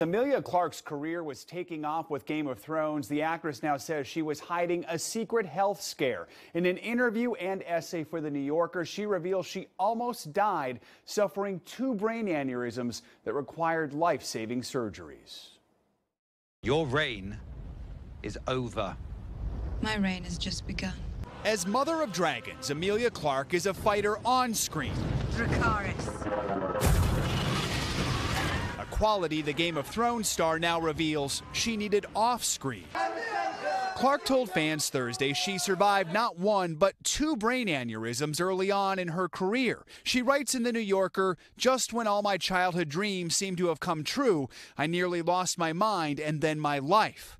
Emilia Clarke's career was taking off with Game of Thrones. The actress now says she was hiding a secret health scare. In an interview and essay for The New Yorker, she reveals she almost died, suffering 2 brain aneurysms that required life-saving surgeries. Your reign is over. My reign has just begun. As Mother of Dragons, Emilia Clarke is a fighter on screen. Dracarys. A quality the Game of Thrones star now reveals she needed off-screen. Clarke told fans Thursday she survived not 1, but 2 brain aneurysms early on in her career. She writes in The New Yorker, "Just when all my childhood dreams seemed to have come true, I nearly lost my mind and then my life."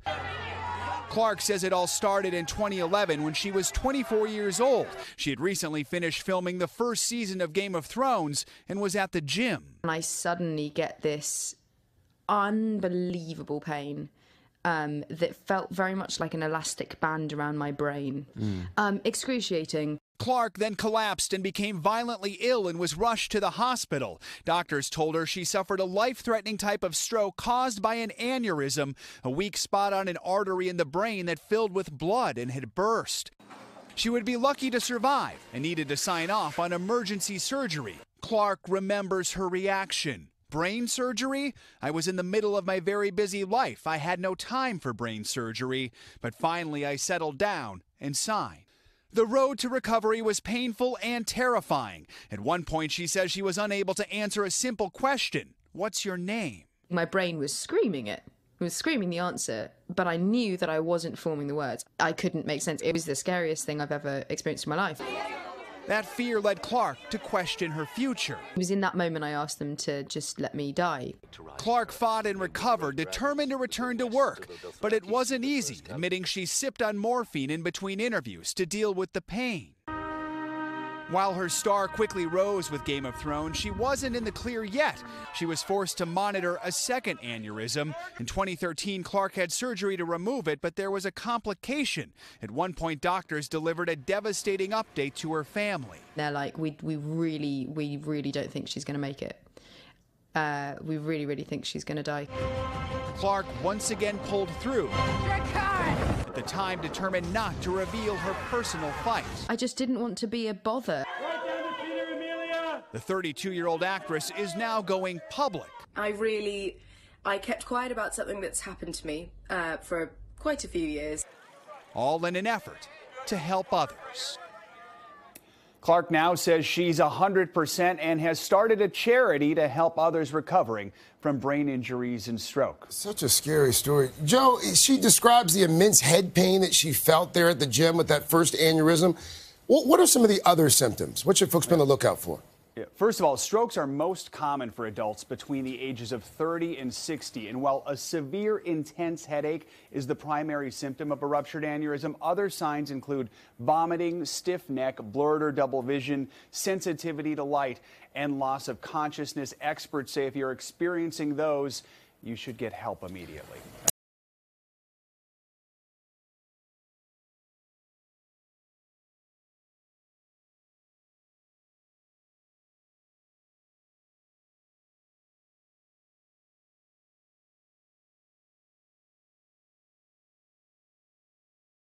Clarke says it all started in 2011 when she was 24 years old. She had recently finished filming the first season of Game of Thrones and was at the gym. And I suddenly get this unbelievable pain that felt very much like an elastic band around my brain. Excruciating. Clarke then collapsed and became violently ill and was rushed to the hospital. Doctors told her she suffered a life-threatening type of stroke caused by an aneurysm, a weak spot on an artery in the brain that filled with blood and had burst. She would be lucky to survive and needed to sign off on emergency surgery. Clarke remembers her reaction. Brain surgery? I was in the middle of my very busy life. I had no time for brain surgery, but finally I settled down and signed. The road to recovery was painful and terrifying. At one point, she says she was unable to answer a simple question. What's your name? My brain was screaming it. It was screaming the answer, but I knew that I wasn't forming the words. I couldn't make sense. It was the scariest thing I've ever experienced in my life. That fear led Clarke to question her future. It was in that moment I asked them to just let me die. Clarke fought and recovered, determined to return to work. But it wasn't easy, admitting she sipped on morphine in between interviews to deal with the pain. While her star quickly rose with Game of Thrones, she wasn't in the clear yet. She was forced to monitor a second aneurysm. In 2013, Clarke had surgery to remove it, but there was a complication. At one point, doctors delivered a devastating update to her family. They're like, we really don't think she's going to make it. We really think she's going to die. Clarke once again pulled through. At the time, determined not to reveal her personal fight. I just didn't want to be a bother. Right down the feeder, Emilia! The 32-year-old actress is now going public. I kept quiet about something that's happened to me for quite a few years. All in an effort to help others. Clarke now says she's 100% and has started a charity to help others recovering from brain injuries and stroke. Such a scary story. Joe, she describes the immense head pain that she felt there at the gym with that first aneurysm. What are some of the other symptoms? What should folks be on the lookout for? First of all, strokes are most common for adults between the ages of 30 and 60. And while a severe, intense headache is the primary symptom of a ruptured aneurysm, other signs include vomiting, stiff neck, blurred or double vision, sensitivity to light, and loss of consciousness. Experts say if you're experiencing those, you should get help immediately.